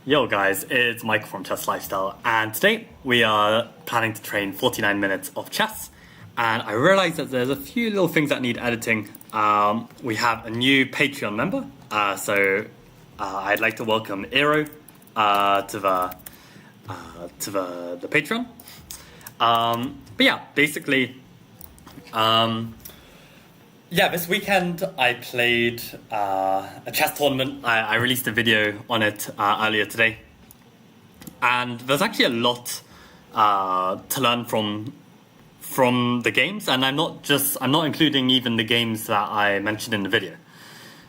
Yo guys, it's Michael from Chess Lifestyle, and today we are planning to train 49 minutes of chess. And I realized that there's a few little things that need editing. We have a new Patreon member, so I'd like to welcome Eero to the Patreon. But yeah, basically, this weekend I played a chess tournament. I released a video on it earlier today, and there's actually a lot to learn from the games, and I'm not including even the games that I mentioned in the video.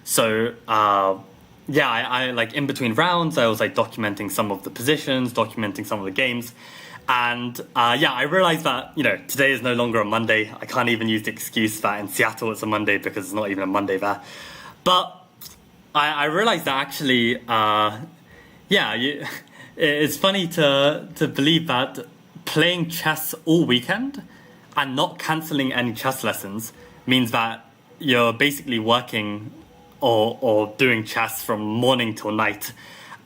So I like in between rounds I was like documenting some of the positions, documenting some of the games. And I realized that, today is no longer a Monday. I can't even use the excuse that in Seattle it's a Monday because it's not even a Monday there. But I realized that actually, it's funny to believe that playing chess all weekend and not cancelling any chess lessons means that you're basically working or doing chess from morning till night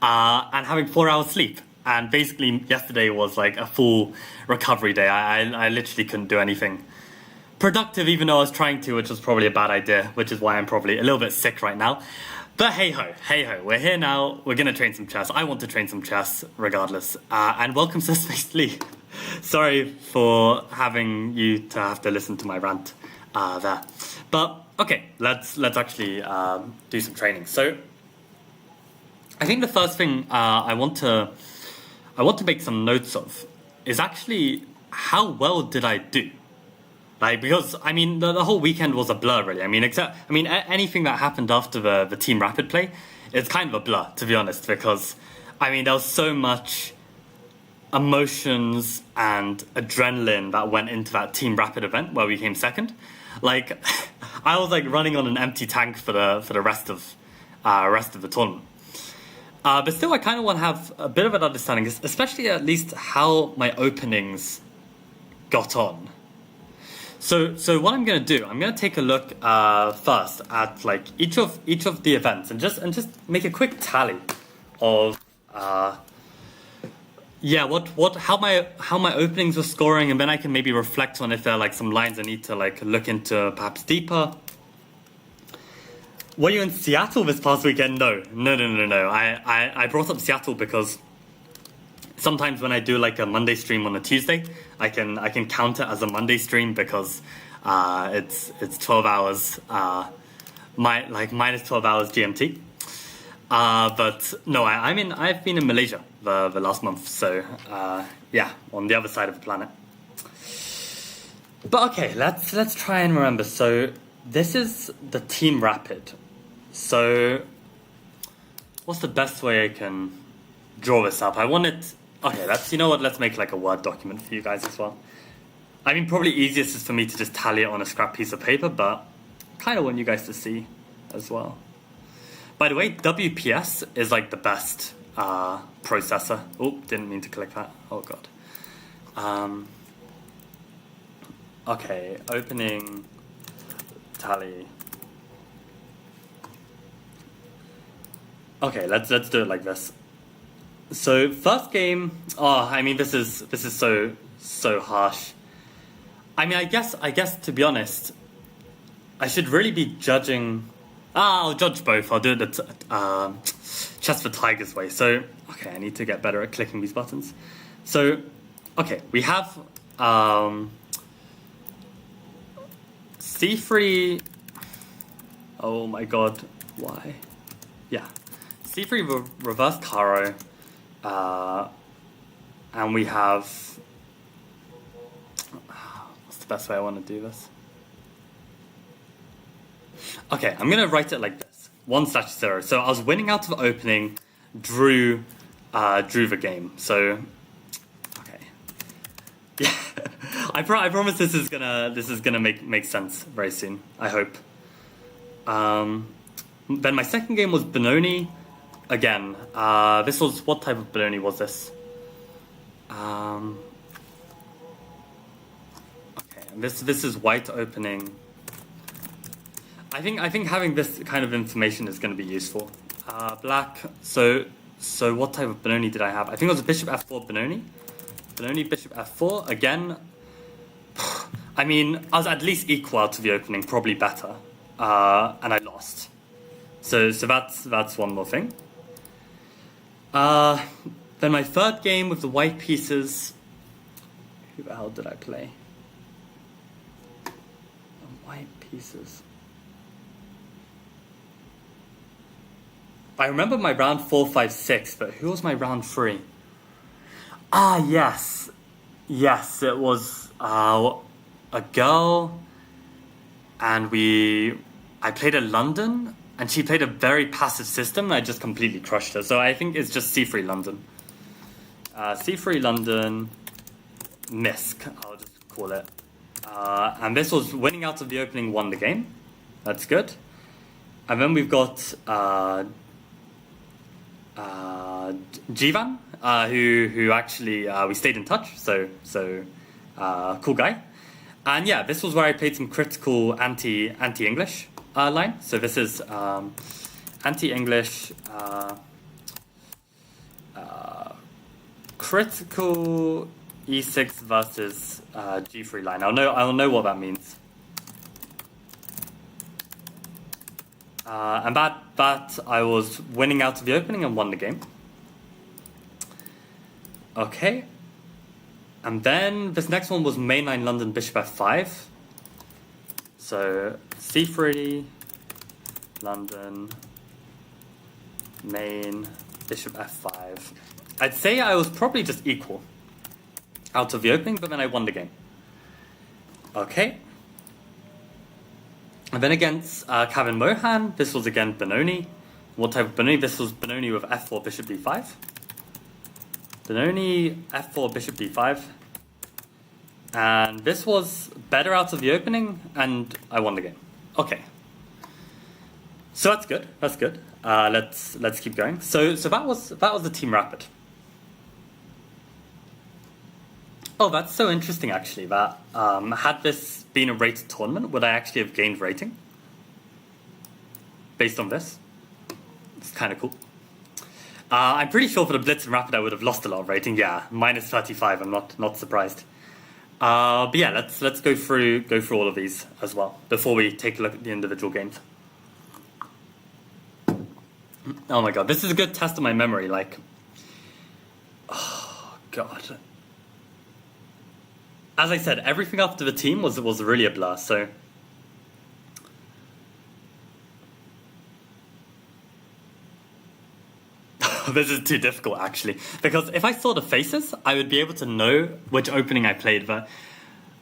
and having 4 hours sleep. And basically, yesterday was like a full recovery day. I literally couldn't do anything productive, even though I was trying to, which was probably a bad idea, which is why I'm probably a little bit sick right now. But hey ho, we're here now. We're going to train some chess. I want to train some chess regardless. And welcome to Space Lee. Sorry for having you to have to listen to my rant there. But okay, let's actually do some training. So I think the first thing I want to make some notes of is actually how well did I do? Like, because I mean the whole weekend was a blur really. Anything that happened after the team rapid play, it's kind of a blur, to be honest, because there was so much emotions and adrenaline that went into that team rapid event where we came second. Like I was like running on an empty tank for the rest of the tournament. But still, I kind of want to have a bit of an understanding, especially at least how my openings got on. So what I'm going to do, I'm going to take a look first at like each of the events and just make a quick tally of how my openings were scoring, and then I can maybe reflect on if there are like some lines I need to like look into perhaps deeper. Were you in Seattle this past weekend? No. I brought up Seattle because sometimes when I do like a Monday stream on a Tuesday, I can count it as a Monday stream because it's 12 hours, minus 12 hours GMT. But no, I've been in Malaysia the last month, so on the other side of the planet. But okay, let's try and remember. So this is the team rapid. So, what's the best way I can draw this up? Let's make like a Word document for you guys as well. Probably easiest is for me to just tally it on a scrap piece of paper, but kind of want you guys to see as well. By the way, WPS is like the best processor. Oh, didn't mean to click that. Oh god. Okay, opening, tally. Okay, let's do it like this. So first game, this is so harsh. I guess to be honest, I should really be judging. I'll judge both. I'll do it the Chess for Tigers way. So okay, I need to get better at clicking these buttons. So okay, we have C3. Oh my god, why? Yeah. C3 reverse Caro, and we have, what's the best way I want to do this? Okay, I'm going to write it like this, 1/0. So I was winning out of opening, drew the game. So, okay. Yeah, I promise this is gonna make sense very soon, I hope. Then my second game was Benoni. Again, this was, what type of Benoni was this? Okay, and this is white opening. I think having this kind of information is going to be useful. Black, so So what type of Benoni did I have? I think it was a bishop f4 Benoni. Benoni, bishop f4. Again, I mean, I was at least equal to the opening, probably better. And I lost. So that's one more thing. Then my third game with the white pieces. Who the hell did I play? White pieces. I remember my round 4, 5, 6, but who was my round 3? Ah, yes. Yes, it was a girl, and I played in London, and she played a very passive system, and I just completely crushed her. So I think it's just C3 London. C3 London, Misc, I'll just call it. And this was winning out of the opening, won the game. That's good. And then we've got Jivan, who actually we stayed in touch, so cool guy. And yeah, this was where I played some critical anti-English line. So this is anti-English critical E6 versus G3 line. I'll know what that means. And that I was winning out of the opening and won the game. Okay. And then this next one was mainline London bishop f5. So C3, London, main, bishop f5. I'd say I was probably just equal out of the opening, but then I won the game. Okay. And then against Kevin Mohan, this was again Benoni. What type of Benoni? This was Benoni with f4, bishop d5. Benoni, f4, bishop d5. And this was better out of the opening, and I won the game. Okay. So that's good. That's good. Let's keep going. So that was the team rapid. Oh, that's so interesting, actually, that had this been a rated tournament, would I actually have gained rating? Based on this? It's kind of cool. I'm pretty sure for the Blitz and Rapid I would have lost a lot of rating. Yeah, minus 35, I'm not surprised. But yeah, let's go through all of these as well, before we take a look at the individual games. Oh my god, this is a good test of my memory, like... Oh, god... As I said, everything after the team was really a blur, so... This is too difficult, actually. Because if I saw the faces, I would be able to know which opening I played, but...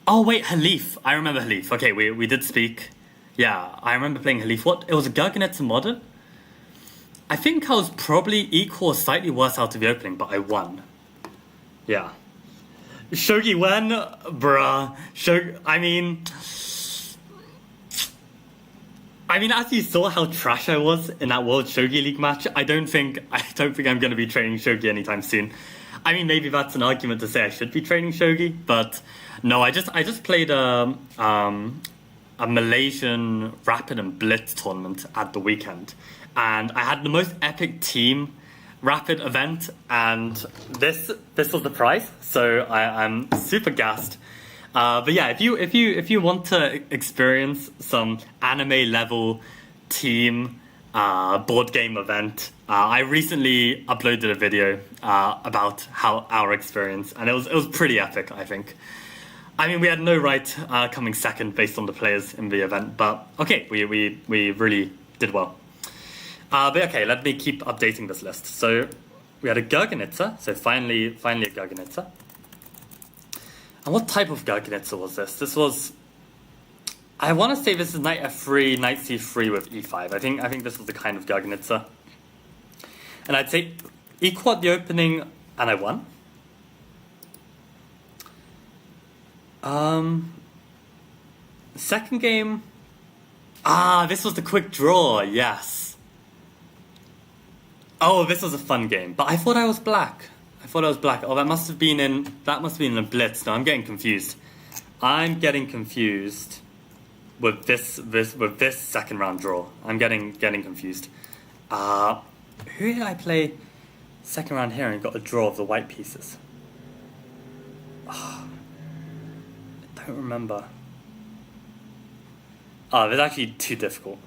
Oh, wait, Halif. I remember Halif. Okay, we did speak. Yeah, I remember playing Halif. What? It was a Gurgenetzer modern? I think I was probably equal or slightly worse out of the opening, but I won. Yeah. Shogi Wen, bruh. I mean, as you saw how trash I was in that World Shogi League match, I don't think I'm going to be training Shogi anytime soon. I mean, maybe that's an argument to say I should be training Shogi, but no, I just played a Malaysian Rapid and Blitz tournament at the weekend, and I had the most epic team Rapid event, and this was the prize, so I'm super gassed. But yeah, if you want to experience some anime level team board game event, I recently uploaded a video about how our experience, and it was pretty epic, I think. I mean, we had no right coming second based on the players in the event, but okay, we really did well. But okay, let me keep updating this list. So we had a Gurgenetzer, so finally a Gurgenetzer. And what type of Gurgenetzer was this? This was, I want to say this is knight f3, knight c3 with e5. I think this was the kind of Gurgenetzer. And I'd say equal at the opening, and I won. Second game, this was the quick draw, yes. Oh, this was a fun game, but I thought I was black. Oh, that must have been in a Blitz. No, I'm getting confused. I'm getting confused with this second round draw. I'm getting confused. Who did I play? Second round here and got a draw of the white pieces. Oh, I don't remember. Oh, it's actually too difficult.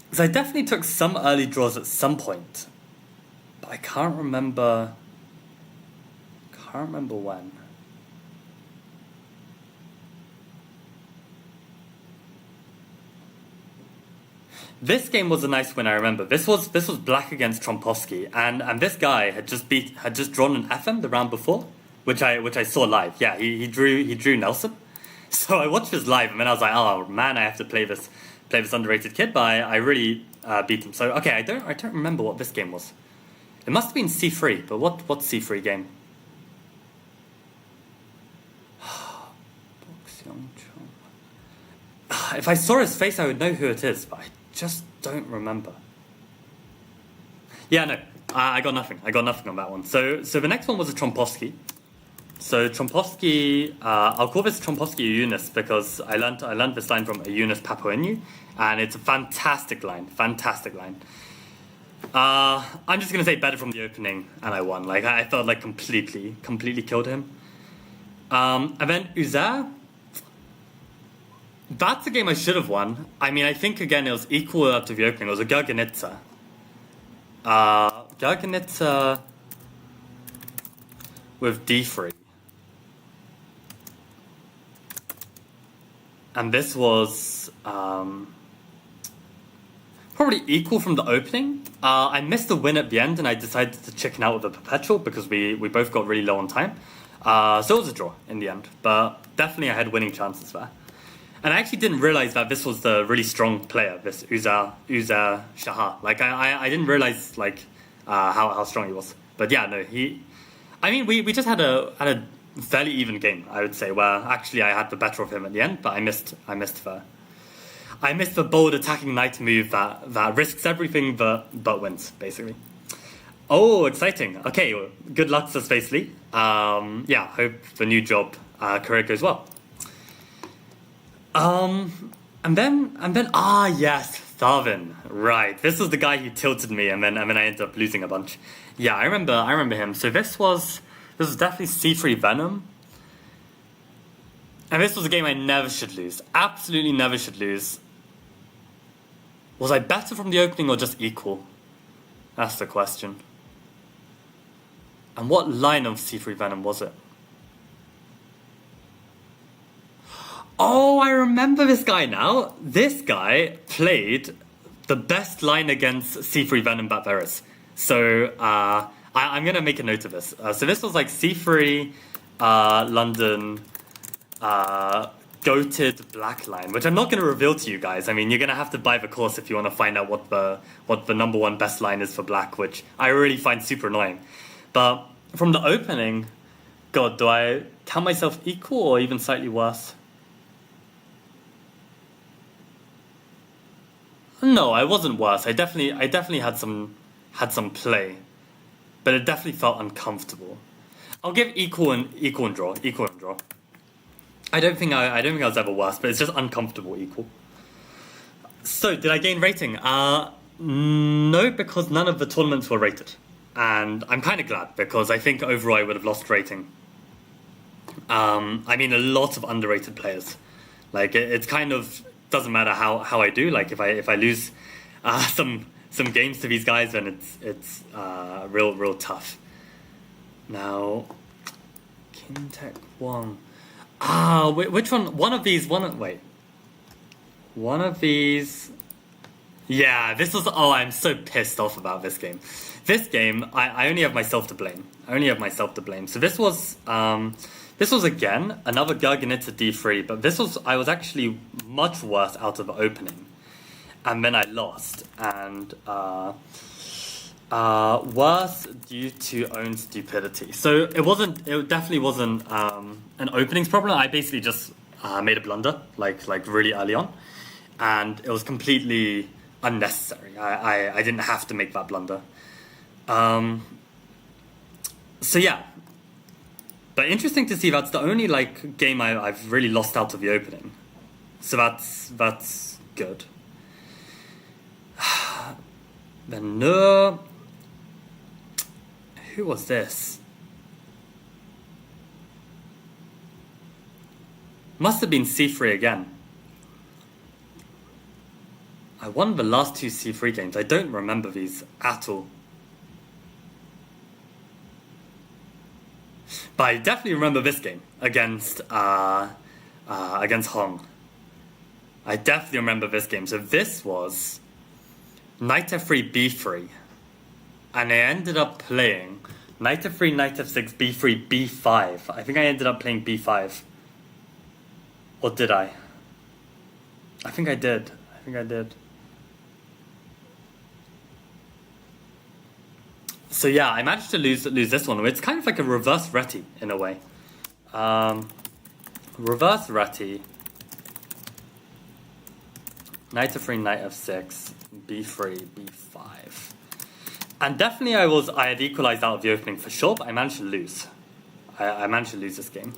Because I definitely took some early draws at some point, but I can't remember when. This game was a nice win. I remember this was black against Trompovsky, and this guy had just drawn an FM the round before, which I saw live. Yeah, he drew Nelson, so I watched this live, and then I was like, oh man, I have to play this underrated kid, but I really beat him. So okay, I don't remember what this game was. It must have been C3, but what C3 game? If I saw his face, I would know who it is, but I just don't remember. Yeah, no, I got nothing. I got nothing on that one. So the next one was a Trompovsky. So Trompovsky, I'll call this Trompovsky Eunice because I learned this line from Eunice Papuenu, and it's a fantastic line. Fantastic line. I'm just gonna say better from the opening, and I won. Like I felt like completely killed him. And then Uzer. That's a game I should have won. I mean, I think again it was equal up to the opening. It was a Gurgenitsa. Gurgenitsa with D3. And this was probably equal from the opening. I missed the win at the end and I decided to chicken out with a perpetual because we both got really low on time. So it was a draw in the end. But definitely I had winning chances there. And I actually didn't realize that this was the really strong player, this Uzer Shah. Like I didn't realize like how strong he was. But yeah, no, we just had a fairly even game, I would say, where actually I had the better of him at the end, but I missed the bold attacking knight move that risks everything but wins, basically. Oh, exciting. Okay, well, good luck to Space Lee. Yeah, hope the new job career goes well. And then yes, Tharvin. Right. This was the guy who tilted me and then I ended up losing a bunch. Yeah, I remember him. So this was definitely C3 Venom. And this was a game I never should lose. Absolutely never should lose. Was I better from the opening or just equal? That's the question. And what line of C3 Venom was it? Oh, I remember this guy now. This guy played the best line against C3 Venom that there is. So I'm going to make a note of this. So this was like C3 London goated black line, which I'm not going to reveal to you guys. I mean, you're going to have to buy the course if you want to find out what the number one best line is for black, which I really find super annoying. But from the opening, God, do I count myself equal or even slightly worse? No, I wasn't worse. I definitely had some play, but it definitely felt uncomfortable. I'll give equal and draw. I don't think I was ever worse, but it's just uncomfortable equal. So did I gain rating? No, because none of the tournaments were rated, and I'm kind of glad because I think overall I would have lost rating. I mean, a lot of underrated players. Like it's kind of. Doesn't matter how I do. Like if I lose some games to these guys, then it's real tough. Now, Kintech 1. Which one? One of these. One of these. Yeah, this was. Oh, I'm so pissed off about this game. This game, I only have myself to blame. So this was again another Gurgenitsa D3, but I was actually much worse out of the opening, and then I lost, and worse due to own stupidity. So it definitely wasn't an openings problem. I basically just made a blunder, like really early on, and it was completely unnecessary. I didn't have to make that blunder. So yeah, but interesting to see that's the only like game I've really lost out of the opening. So that's good. Then no, who was this? Must have been C3 again. I won the last two C3 games. I don't remember these at all. But I definitely remember this game against Hong. I definitely remember this game. So this was knight f3, b3. And I ended up playing knight f3, knight f6, b3, b5. I think I ended up playing b5. Or did I? I think I did. So yeah, I managed to lose this one. It's kind of like a reverse Reti in a way. Reverse Reti. Knight f3, knight f6, b3, b5. And definitely I had equalized out of the opening for sure, but I managed to lose. I managed to lose this game.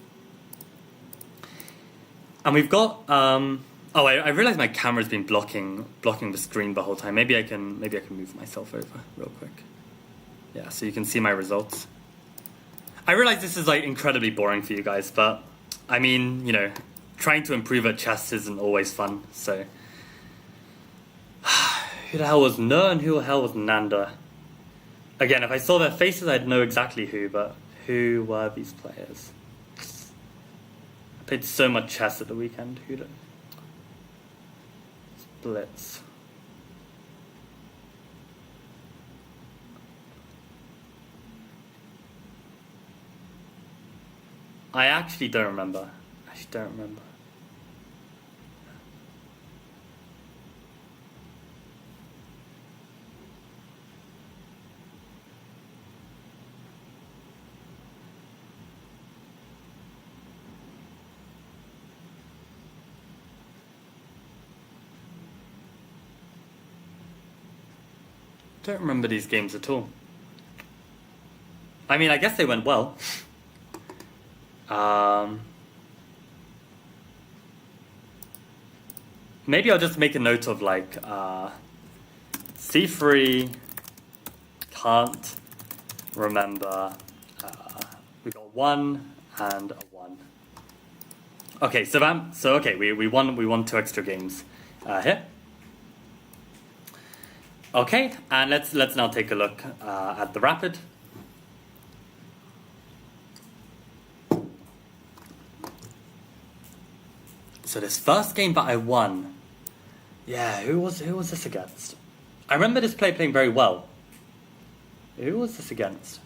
And we've got I realized my camera's been blocking the screen the whole time. Maybe I can move myself over real quick. Yeah, so you can see my results. I realize this is like incredibly boring for you guys, but I mean, you know, trying to improve at chess isn't always fun, so who the hell was No and who the hell was Nanda? Again, if I saw their faces I'd know exactly who, but who were these players? I played so much chess at the weekend. Who did? Blitz. I actually don't remember. Don't remember these games at all. I mean, I guess they went well. Maybe I'll just make a note of like C3, can't remember. We got 1 and a 1. Okay, so we won 2 extra games here. Okay, and let's now take a look at the rapid. So this first game that I won, yeah, who was this against? I remember this player playing very well. Who was this against?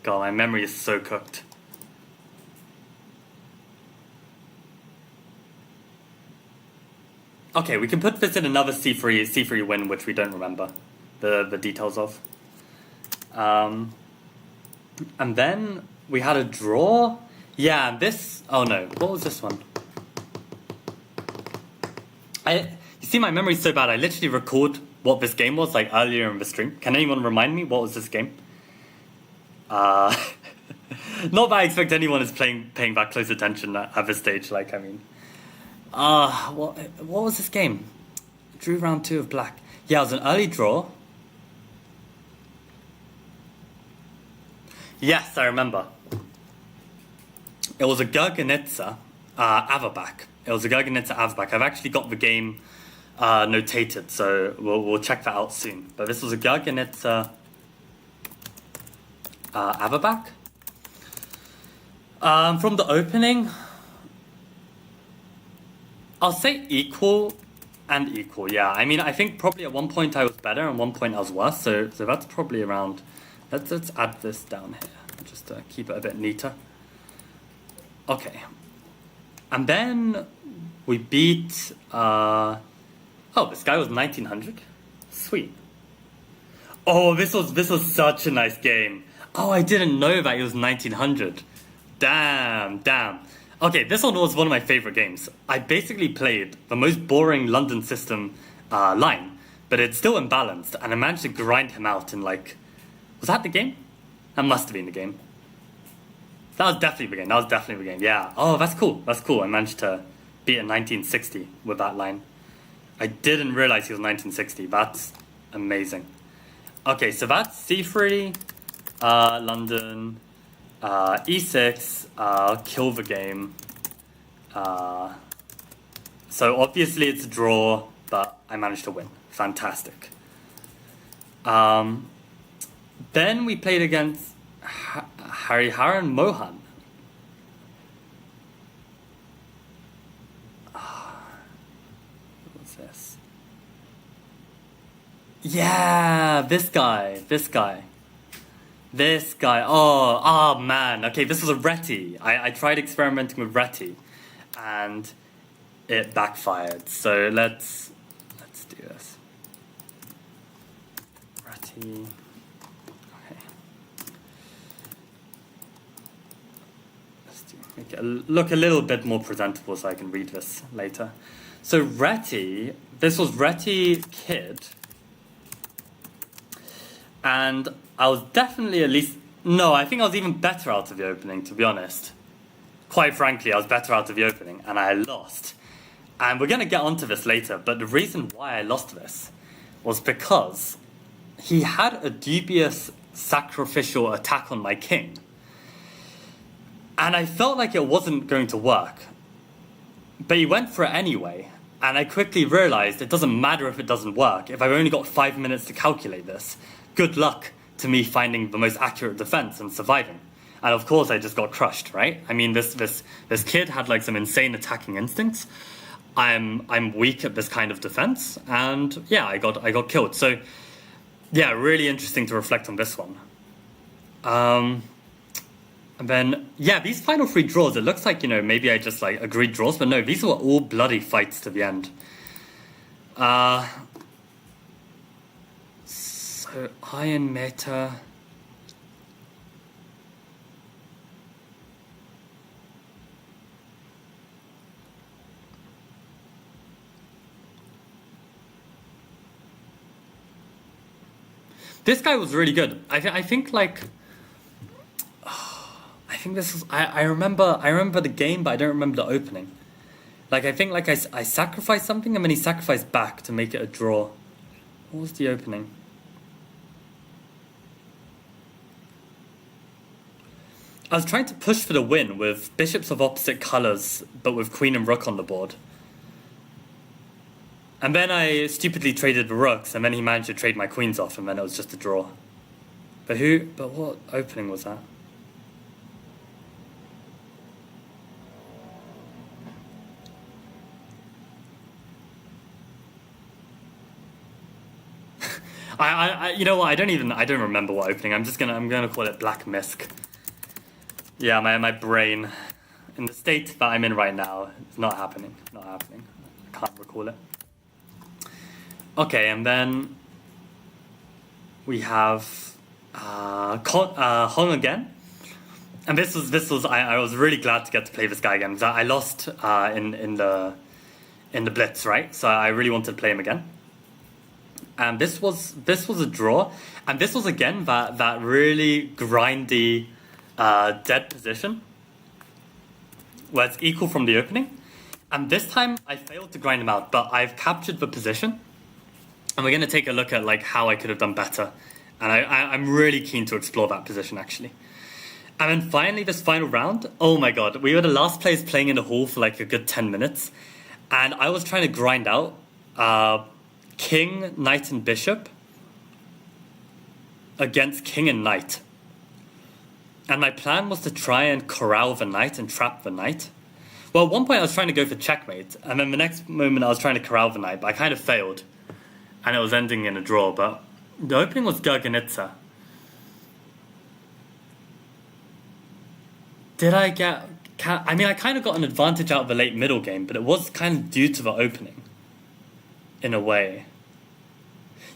God, my memory is so cooked. Okay, we can put this in another C3 win, which we don't remember the details of. And then we had a draw. Yeah, this. Oh no, what was this one? You see, my memory's so bad. I literally record what this game was like earlier in the stream. Can anyone remind me what was this game? Not that I expect anyone is paying that close attention at this stage. Like, I mean, what was this game? Drew round 2 of black. Yeah, it was an early draw. Yes, I remember. It was a Gurganitsa Averbach. I've actually got the game notated, so we'll check that out soon. But this was a Gurganitsa Averbach. From the opening, I'll say equal and equal. Yeah, I mean, I think probably at one point I was better and one point I was worse. So that's probably around. Let's add this down here just to keep it a bit neater. Okay, and then we beat. Oh, this guy was 1900. Sweet. Oh, this was such a nice game. Oh, I didn't know that it was 1900. Damn. Okay, this one was one of my favorite games. I basically played the most boring London system line, but it's still imbalanced, and I managed to grind him out in like... Was that the game? That must have been the game. That was definitely the game. Yeah. Oh, that's cool. I managed to beat a 1960 with that line. I didn't realize he was 1960. That's amazing. Okay, so that's c3, London, e6, kill the game. So obviously it's a draw, but I managed to win. Fantastic. Then we played against Hariharan Mohan. What's this? Yeah, this guy. Oh man. Okay, this was a Reti. I tried experimenting with Reti, and it backfired. So let's do this. Reti. Make it look a little bit more presentable so I can read this later. So Reti, this was Reti Kid. And I was definitely I think I was even better out of the opening, to be honest. Quite frankly, I was better out of the opening, and I lost. And we're going to get onto this later, but the reason why I lost this was because he had a dubious sacrificial attack on my king. And I felt like it wasn't going to work. But he went for it anyway. And I quickly realized it doesn't matter if it doesn't work. If I've only got 5 minutes to calculate this, good luck to me finding the most accurate defense and surviving. And of course I just got crushed, right? I mean, this kid had like some insane attacking instincts. I'm weak at this kind of defense. And yeah, I got killed. So yeah, really interesting to reflect on this one. And then, yeah, these final 3 draws, it looks like, maybe I just, agreed draws. But no, these were all bloody fights to the end. So, Iron Meta... This guy was really good. I think, I think this was... I remember the game, but I don't remember the opening. I think, I sacrificed something, and then he sacrificed back to make it a draw. What was the opening? I was trying to push for the win with bishops of opposite colours, but with queen and rook on the board. And then I stupidly traded the rooks, and then he managed to trade my queens off, and then it was just a draw. But what opening was that? You know what? I don't remember what opening. I'm gonna call it Black Misk. Yeah, my brain, in the state that I'm in right now, it's not happening. I can't recall it. Okay, and then we have Hong again. And this was I was really glad to get to play this guy again, because I lost in the Blitz, right? So I really wanted to play him again. And this was a draw, and this was again that really grindy dead position where it's equal from the opening. And this time I failed to grind him out, but I've captured the position, and we're going to take a look at how I could have done better. And I'm really keen to explore that position actually. And then finally, this final round, oh my god, we were the last players playing in the hall for a good 10 minutes, and I was trying to grind out king, knight, and bishop against king and knight. And my plan was to try and corral the knight and trap the knight. Well, at one point I was trying to go for checkmate, and then the next moment I was trying to corral the knight, but I kind of failed. And it was ending in a draw, but the opening was Gurganitsa. Did I get... I mean, I kind of got an advantage out of the late middle game, but it was kind of due to the opening. In a way.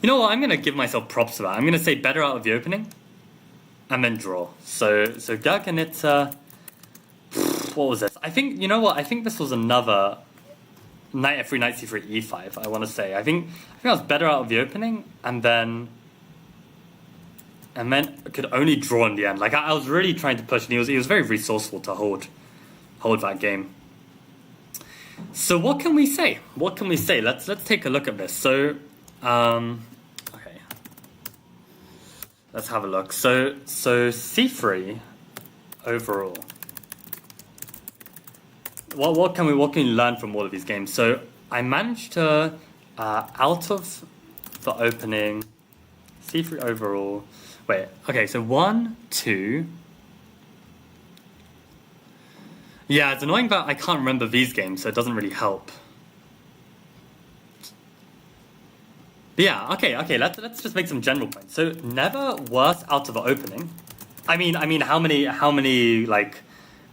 You know what? I'm gonna give myself props for that. I'm gonna say better out of the opening, and then draw. So Garganita. What was this? I think, you know what? I think this was another knight f3, knight c3, e5. I want to say. I think I was better out of the opening, and then could only draw in the end. Like I was really trying to push, and he was very resourceful to hold that game. So what can we say? What can we say? Let's take a look at this. So, okay, let's have a look. So c3 overall. What can we learn from all of these games? So I managed to out of the opening c3 overall. Wait, okay, so 1, 2. Yeah, it's annoying that I can't remember these games, so it doesn't really help. But yeah, okay, let's just make some general points. So never worse out of the opening. I mean, how many like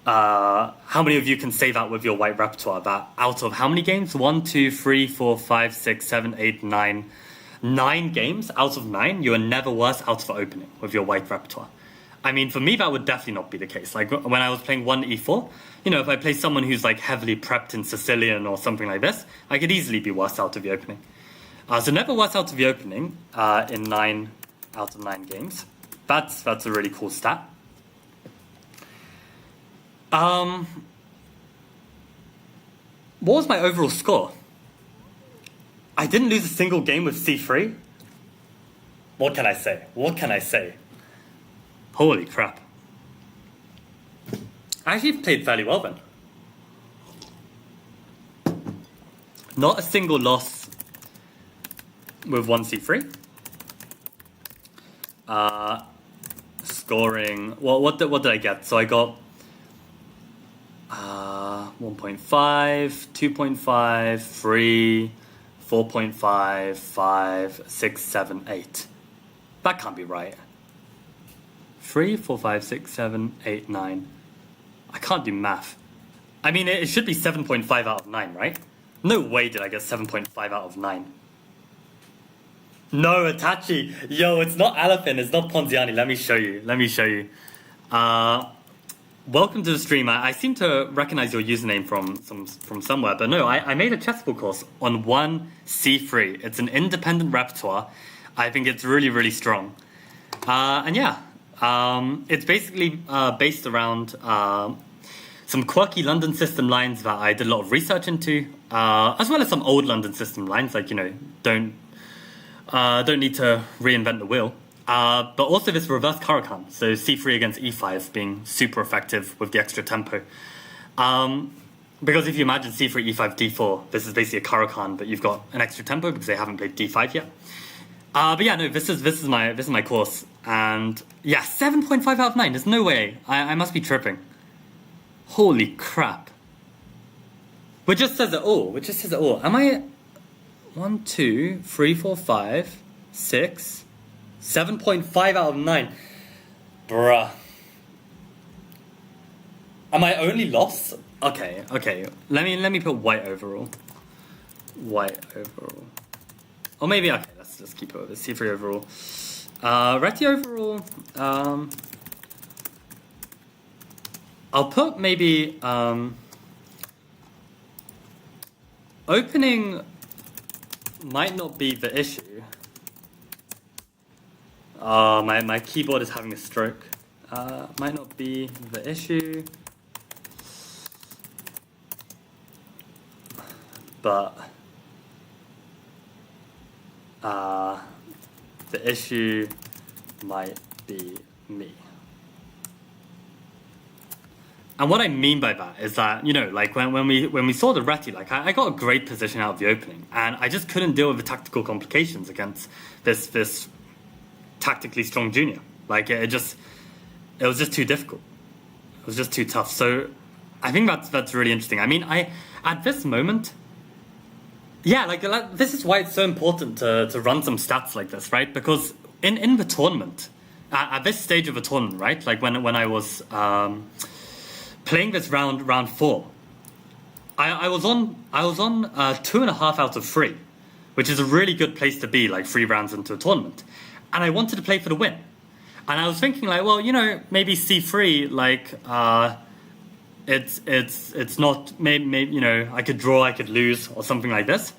how many of you can say that with your white repertoire? That out of how many games? 1, 2, 3, 4, 5, 6, 7, 8, 9. 9 games out of 9, you are never worse out of the opening with your white repertoire. I mean, for me, that would definitely not be the case. Like when I was playing 1 e4, you know, if I play someone who's like heavily prepped in Sicilian or something like this, I could easily be worse out of the opening. So never worse out of the opening in 9 out of 9 games. That's a really cool stat. What was my overall score? I didn't lose a single game with c3. What can I say? What can I say? Holy crap. I actually played fairly well then. Not a single loss with 1 c3. Scoring, well, what did I get? So I got 1.5, 2.5, 3, 4.5, 5, 6, 7, 8. That can't be right. 3, 4, 5, 6, 7, 8, 9. I can't do math. I mean, it should be 7.5 out of 9, right? No way did I get 7.5 out of 9. No, Itachi. Yo, it's not Alapin, it's not Ponziani. Let me show you. Welcome to the stream. I seem to recognize your username from somewhere, but no, I made a Chessable course on 1 c3. It's an independent repertoire. I think it's really, really strong. And yeah, it's basically based around some quirky London system lines that I did a lot of research into, as well as some old London system lines, like, you know, don't need to reinvent the wheel. But also this reverse Caro-Kann, so c3 against e5 being super effective with the extra tempo. Because if you imagine c3, e5, d4, this is basically a Caro-Kann, but you've got an extra tempo because they haven't played d5 yet. But yeah, no, this is my course, and yeah, 7.5 out of 9. There's no way. I must be tripping. Holy crap! Which just says it all. Am I 1, 2, 3, 4, 5, 6, 7.5 out of 9? Bruh. Am I only lost? Okay. Let me put white overall. Or maybe, okay, let's just keep it over. C3 overall. Reti overall. I'll put maybe opening might not be the issue. My keyboard is having a stroke. Might not be the issue. But the issue might be me. And what I mean by that is that, you know, like when we saw the Reti, like I got a great position out of the opening, and I just couldn't deal with the tactical complications against this tactically strong junior. Like it was just too difficult. It was just too tough. So I think that's really interesting. I mean, at this moment, yeah, like this is why it's so important to run some stats like this, right? Because in the tournament, at this stage of a tournament, right? Like when I was playing this round 4, I was on 2.5 out of 3, which is a really good place to be, like 3 rounds into a tournament. And I wanted to play for the win. And I was thinking, like, well, you know, maybe c3, like, it's not, maybe, you know, I could draw, I could lose, or something like this.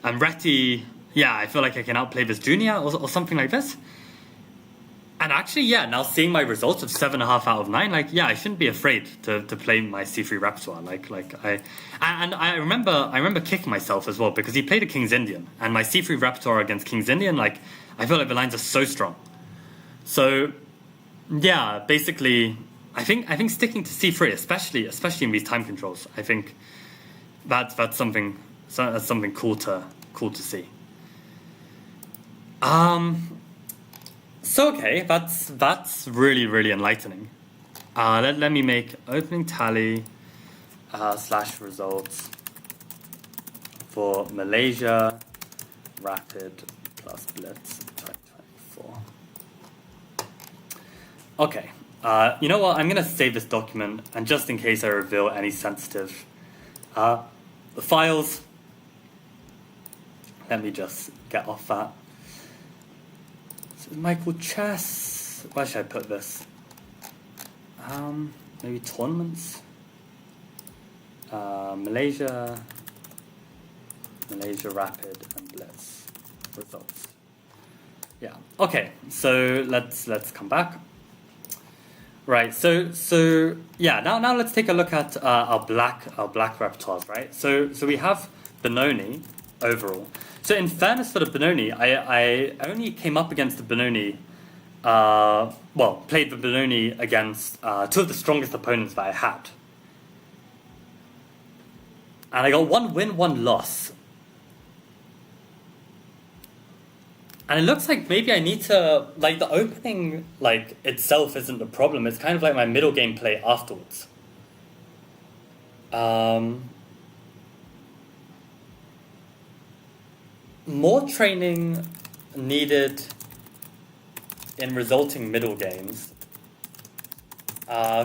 And Reti, yeah, I feel like I can outplay this junior, or something like this. And actually, yeah, now seeing my results of 7.5 out of 9, like, yeah, I shouldn't be afraid to play my c3 repertoire. I remember kicking myself as well, because he played a King's Indian, and my c3 repertoire against King's Indian, like, I feel like the lines are so strong. So, yeah, basically, I think sticking to c3, especially in these time controls, I think that's something cool to see. So okay, that's really, really enlightening. Let me make opening tally / results for Malaysia Rapid plus Blitz 2024. Okay, you know what? I'm gonna save this document, and just in case I reveal any sensitive files, let me just get off that. Michael Chess. Where should I put this? Maybe tournaments. Malaysia Rapid and Blitz results. Yeah. Okay. So let's come back. Right. So yeah. Now let's take a look at our black repertoires. Right. So we have Benoni overall. So in fairness for the Benoni, I only came up against the Benoni, played the Benoni against 2 of the strongest opponents that I had. And I got 1 win, 1 loss. And it looks like maybe I need to, like, the opening, like, itself isn't the problem. It's kind of like my middle game play afterwards. More training needed in resulting middle games.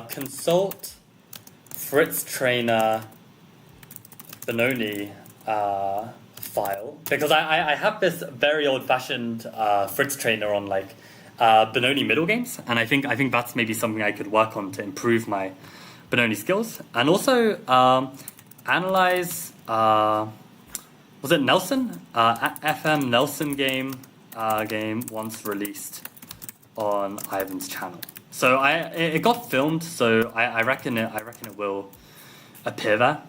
Consult Fritz Trainer Benoni file, because I have this very old-fashioned Fritz Trainer on like Benoni middle games, and I think that's maybe something I could work on to improve my Benoni skills, and also analyze. Was it Nelson? FM Nelson game once released on Ivan's channel. So it got filmed, so I reckon it will appear there.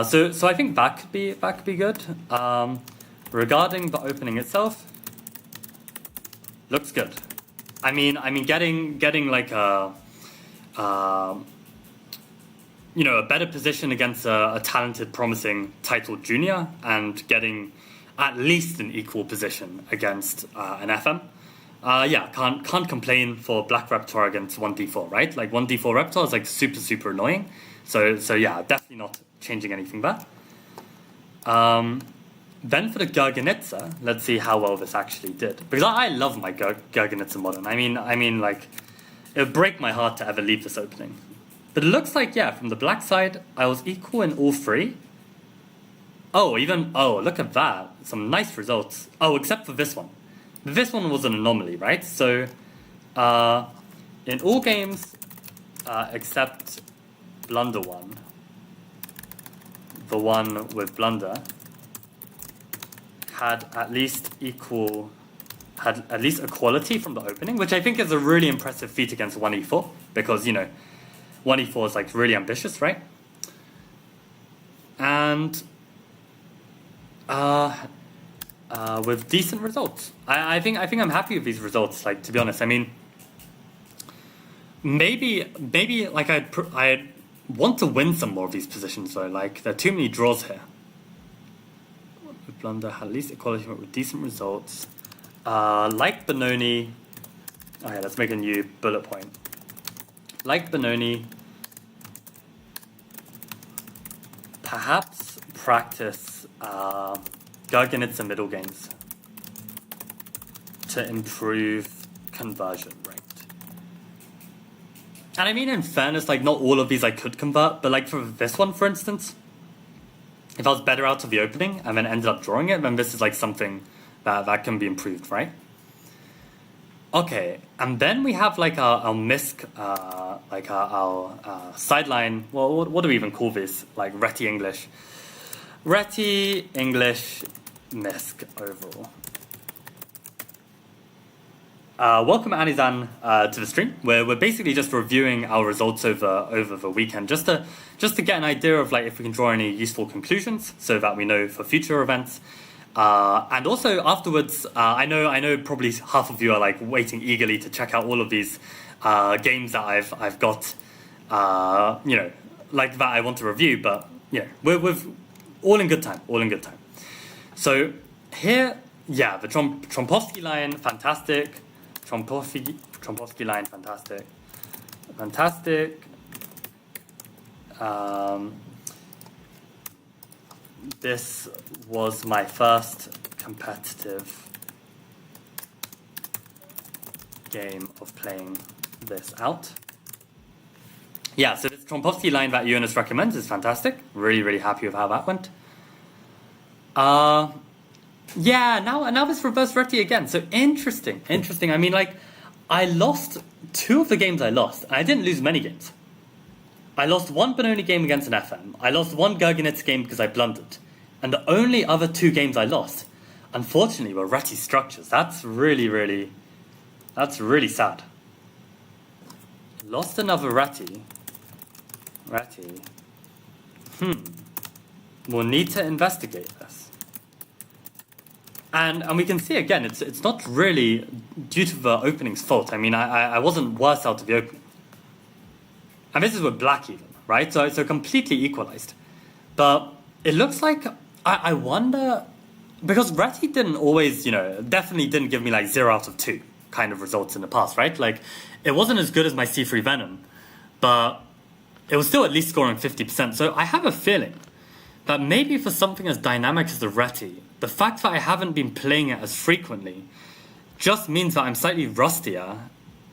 So I think that could be good. Regarding the opening itself, looks good. I mean getting like a better position against a talented, promising titled junior, and getting at least an equal position against an FM. Can't complain for black repertoire against 1d4, right? Like 1d4 repertoire is like super annoying. So yeah, definitely not changing anything there. Then for the Gergenitsa, let's see how well this actually did, because I love my Gergenitsa modern. I mean like it would break my heart to ever leave this opening. But it looks like, yeah, from the black side, I was equal in all 3. Oh, look at that. Some nice results. Oh, except for this one. This one was an anomaly, right? So, in all games, except Blunder 1, the one with Blunder, had at least equality from the opening, which I think is a really impressive feat against 1e4, because, 1e4 is like really ambitious, right? And with decent results, I think I'm happy with these results. Like, to be honest, I mean, maybe like I want to win some more of these positions though. Like, there are too many draws here. With Blunder had at least equality with decent results. Like Benoni. Okay, let's make a new bullet point. Like Benoni, perhaps practice Gergenitsa middle games to improve conversion rate. And I mean, in fairness, like, not all of these I could convert, but like for this one, for instance, if I was better out of the opening and then ended up drawing it, then this is like something that can be improved, right? Okay, and then we have like our misc, like our sideline. Well, what do we even call this? Like Reti English misc overall. Welcome Anizan to the stream. We're basically just reviewing our results over the weekend, just to get an idea of like if we can draw any useful conclusions, so that we know for future events. And also afterwards, I know probably half of you are like waiting eagerly to check out all of these games that I've got, like that I want to review. But yeah, we're all in good time, So here, yeah, the Trompovsky line, fantastic. Trompovsky line, fantastic. This was my first competitive game of playing this out. Yeah, so this Trompovsky line that Jonas recommends is fantastic. Really, really happy with how that went. Yeah, now this reverse Reti again. So interesting. I mean, like, I lost 2 of the games I lost. I didn't lose many games. I lost 1 Benoni game against an FM. I lost 1 Gurgenitz game because I blundered. And the only other 2 games I lost, unfortunately, were Reti structures. That's really sad. Lost another Reti. We'll need to investigate this. And we can see again, it's not really due to the opening's fault. I mean, I wasn't worse out of the opening. And this is with black even, right? So completely equalized. But it looks like, I wonder, because Reti didn't always, definitely didn't give me like 0 out of 2 kind of results in the past, right? Like, it wasn't as good as my C3 Venom, but it was still at least scoring 50%. So I have a feeling that maybe for something as dynamic as the Reti, the fact that I haven't been playing it as frequently just means that I'm slightly rustier,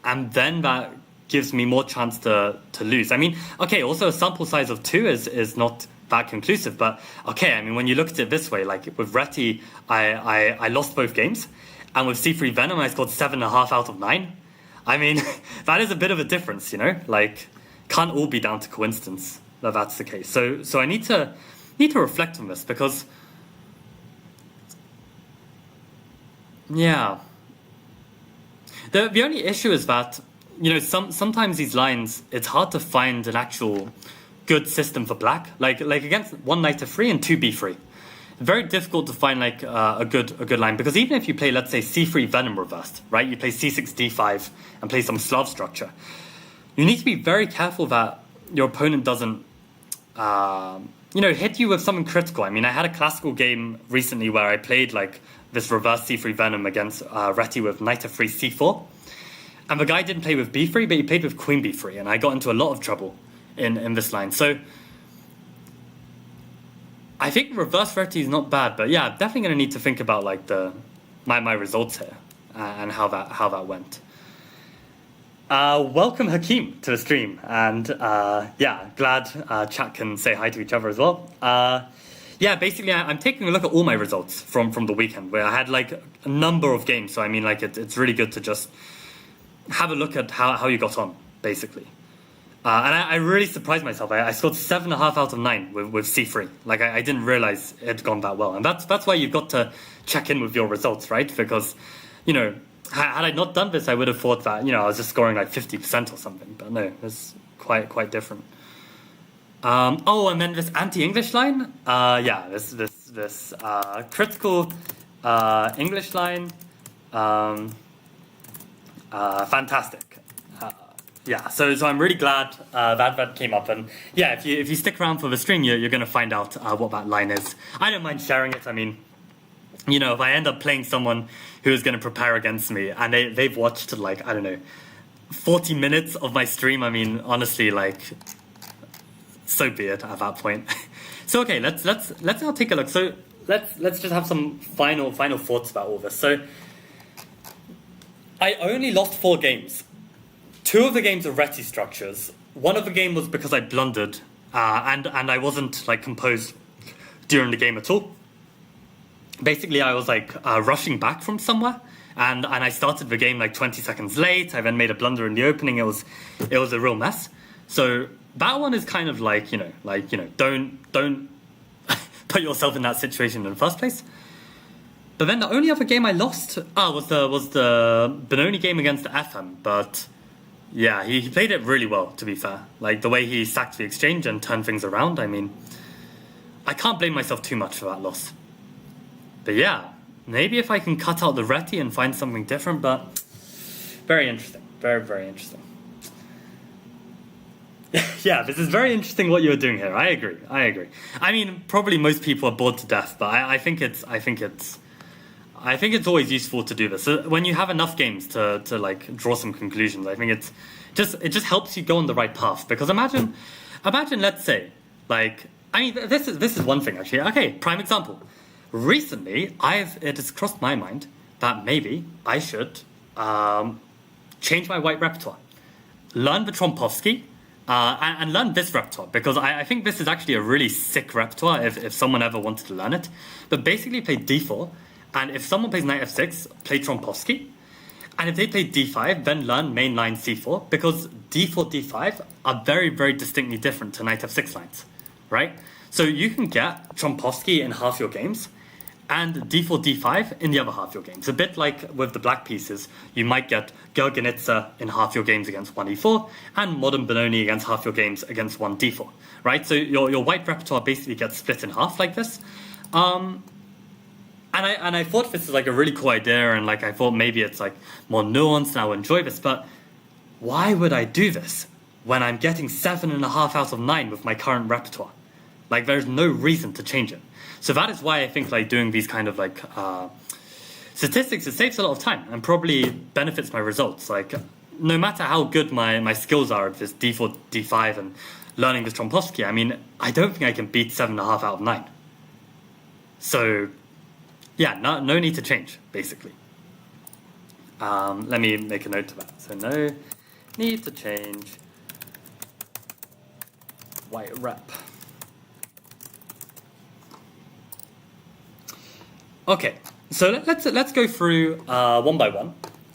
and then that gives me more chance to lose. I mean, okay, also a sample size of 2 is not that conclusive, but okay, I mean, when you look at it this way, like with Reti, I lost both games, and with C3 Venom, I scored 7.5 out of 9. I mean, that is a bit of a difference, like, can't all be down to coincidence that that's the case. So I need to reflect on this, because yeah, the only issue is that sometimes these lines, it's hard to find an actual good system for black, like against 1 knight f3 and 2 b3. Very difficult to find like a good line, because even if you play, let's say, C3 Venom reversed, right, you play C6 d5 and play some Slav structure, you need to be very careful that your opponent doesn't hit you with something critical. I mean, I had a classical game recently where I played like this reverse C3 Venom against Reti with knight f3 c4, and the guy didn't play with b3, but he played with queen b3, and I got into a lot of trouble in this line. So I think reverse Reti is not bad, but yeah, definitely going to need to think about like my results here and how that went. Welcome Hakeem to the stream, and yeah, glad chat can say hi to each other as well. Yeah, basically I'm taking a look at all my results from the weekend, where I had like a number of games, so I mean, like, it's really good to just have a look at how you got on, basically. And I really surprised myself. I scored 7.5 out of 9 with C3. Like, I didn't realize it had gone that well, and that's why you've got to check in with your results, right? Because had I not done this, I would have thought that I was just scoring like 50% or something. But no, it's quite different. And then this anti-English line. Yeah, this critical English line. Fantastic. Yeah, so I'm really glad that came up, and yeah, if you stick around for the stream, you're going to find out what that line is. I don't mind sharing it. I mean, if I end up playing someone who is going to prepare against me, and they've watched like, I don't know, 40 minutes of my stream, I mean, honestly, like, so be it at that point. So okay, let's now take a look. So let's just have some final thoughts about all this. So I only lost 4 games. 2 of the games are Reti structures. One of the game was because I blundered, and I wasn't like composed during the game at all. Basically, I was like rushing back from somewhere, and I started the game like 20 seconds late. I then made a blunder in the opening. It was a real mess. So that one is kind of like, don't put yourself in that situation in the first place. But then the only other game I lost was the Benoni game against the FM. But yeah, he played it really well, to be fair. Like the way he sacked the exchange and turned things around. I mean, I can't blame myself too much for that loss. But yeah, maybe if I can cut out the Reti and find something different, but very interesting. Very, very interesting. Yeah, this is very interesting what you're doing here. I agree. I mean, probably most people are bored to death, but I think it's always useful to do this. So when you have enough games to like draw some conclusions, I think it just helps you go on the right path. Because imagine, let's say, like, I mean, this is one thing actually. Okay, prime example. Recently, it has crossed my mind that maybe I should change my white repertoire, learn the Trompovsky, and learn this repertoire, because I think this is actually a really sick repertoire if someone ever wanted to learn it. But basically play d4, and if someone plays knight f6, play Trompovsky, and if they play d5, then learn main line c4, because d4, d5 are very, very distinctly different to knight f6 lines, right? So you can get Trompovsky in half your games, and d4, d5 in the other half your games. A bit like with the black pieces, you might get Gergenitsa in half your games against 1e4, and modern Benoni against half your games against 1d4, right? So your white repertoire basically gets split in half like this. And I thought this was like a really cool idea, and like I thought maybe it's like more nuanced and I'll enjoy this, but why would I do this when I'm getting 7.5 out of 9 with my current repertoire? Like there's no reason to change it. So that is why I think like doing these kind of like statistics, it saves a lot of time and probably benefits my results. Like no matter how good my skills are at this d4, d5 and learning this Trompovsky, I mean, I don't think I can beat 7.5 out of 9. So yeah, no need to change, basically. Let me make a note of that. So no need to change white rep. Okay, so let's go through one by one,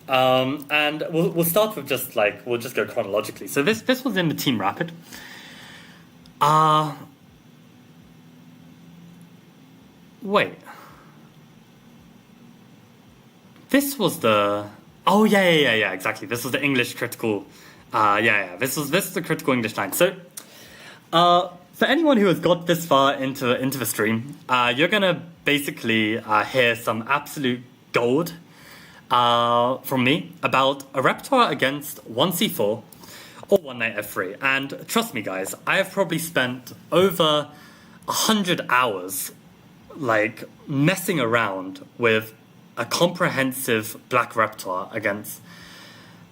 and we'll start with we'll just go chronologically. So this was in the Team Rapid. Wait, this was the yeah, exactly. This was the English critical. This was the critical English line. So for anyone who has got this far into the stream, you're gonna basically hear some absolute gold from me about a repertoire against 1c4 or 1 knight f3. And trust me, guys, I have probably spent over 100 hours like messing around with a comprehensive black repertoire against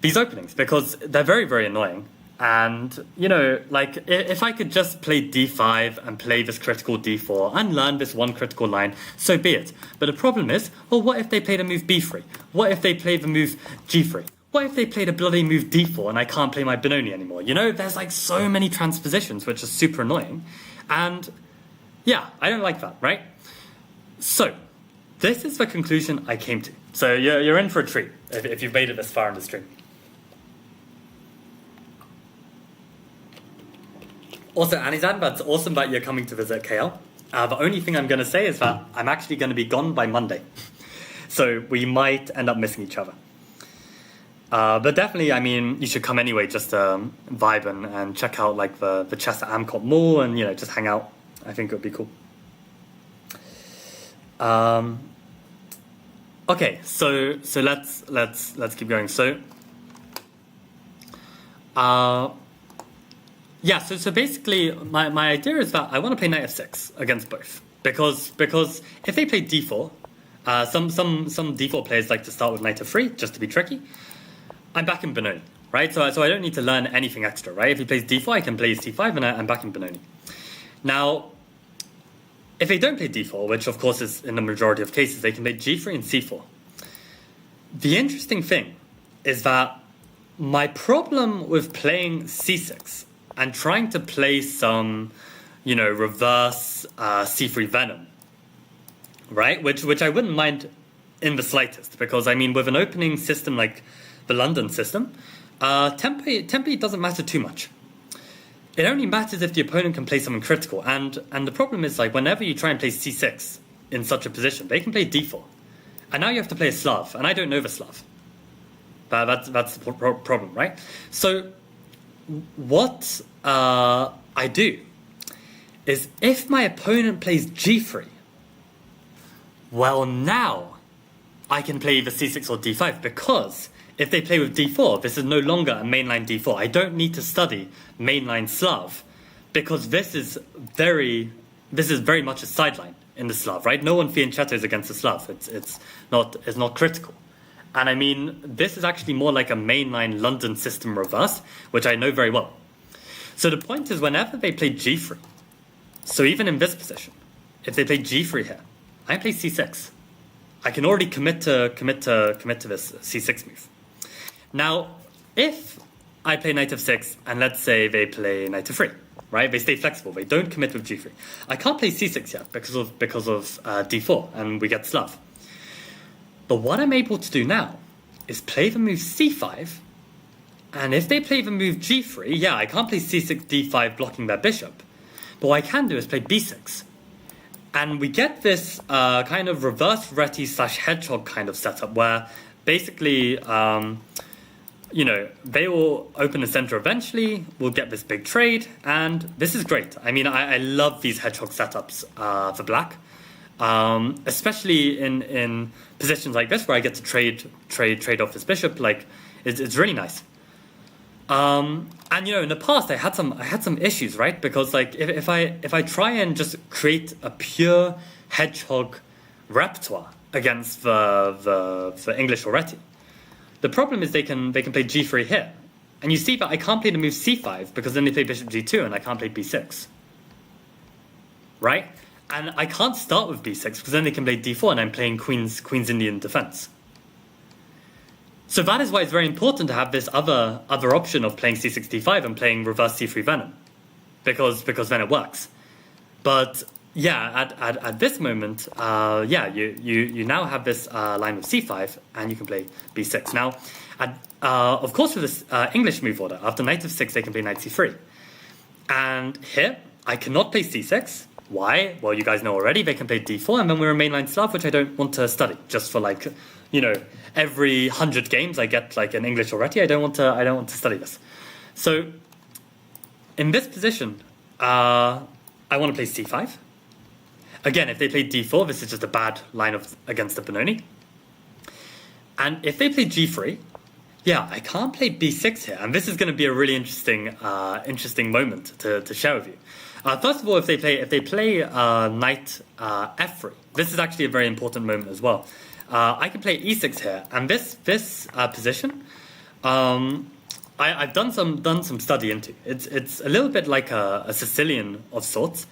these openings, because they're very, very annoying. And, you know, like, if I could just play d5 and play this critical d4 and learn this one critical line, so be it. But the problem is, well, what if they play the move b3? What if they play the move g3? What if they play the bloody move d4 and I can't play my Benoni anymore? You know, there's like so many transpositions, which are super annoying. And yeah, I don't like that, right? So this is the conclusion I came to. So you're in for a treat if you've made it this far in the stream. Also, Anizan, that's awesome that you're coming to visit KL. The only thing I'm going to say is that I'm actually going to be gone by Monday. So we might end up missing each other. But definitely, I mean, you should come anyway, just to vibe and check out like the chess at Amcot Mall and, you know, just hang out. I think it would be cool. Okay, so let's keep going. So, yeah, so basically, my idea is that I want to play knight f6 against both, because if they play d4, some d4 players like to start with knight f3 just to be tricky. I'm back in Benoni, right? So I don't need to learn anything extra, right? If he plays d4, I can play his t5, and I'm back in Benoni. Now, if they don't play d4, which of course is in the majority of cases, they can play g3 and c4. The interesting thing is that my problem with playing c6 and trying to play some reverse c3 Venom, right? Which I wouldn't mind in the slightest, because I mean, with an opening system like the London system, tempo doesn't matter too much. It only matters if the opponent can play something critical, and the problem is, like, whenever you try and play c6 in such a position, they can play d4, and now you have to play a Slav, and I don't know the Slav. But that's the problem, right? So what I do is, if my opponent plays g3, well, now I can play either c6 or d5, because if they play with d4, this is no longer a mainline d4. I don't need to study mainline Slav, because this is very much a sideline in the Slav, right? No one fianchettos against the Slav. It's not critical. And I mean, this is actually more like a mainline London system reverse, which I know very well. So the point is, whenever they play g3, so even in this position, if they play g3 here, I play c6. I can already commit to this c6 move. Now, if I play knight f6, and let's say they play knight f3, right? They stay flexible. They don't commit with g3. I can't play c6 yet because of d4, and we get Slav. But what I'm able to do now is play the move c5, and if they play the move g3, yeah, I can't play c6, d5 blocking their bishop, but what I can do is play b6. And we get this kind of reverse Reti / hedgehog kind of setup, where basically, they will open the center eventually, we'll get this big trade, and this is great. I mean, I love these hedgehog setups for black. Especially in positions like this, where I get to trade off this bishop, like it's really nice. And in the past I had some issues, right? Because like if I try and just create a pure hedgehog repertoire against the English Reti, the problem is they can play g3 here, and you see that I can't play the move c5, because then they play bishop g2 and I can't play b6, right? And I can't start with b6, because then they can play d4, and I'm playing Queen's Indian defense. So that is why it's very important to have this other option of playing c6, d5 and playing reverse c3 Venom, because then it works. But yeah, at this moment, you now have this line of c5, and you can play b6. Now, of course, with this English move order, after knight f6, they can play knight c3. And here, I cannot play c6. Why? Well, you guys know already. They can play d4, and then we're a mainline Slav, which I don't want to study. Just for every 100 games I get like an English Reti. I don't want to study this. So in this position, I want to play c5. Again, if they play d4, this is just a bad line against the Benoni. And if they play g3, yeah, I can't play b6 here, and this is going to be a really interesting moment to share with you. First of all, if they play knight f3, this is actually a very important moment as well. I can play e6 here, and this position, I've done some study into. It's a little bit like a Sicilian of sorts,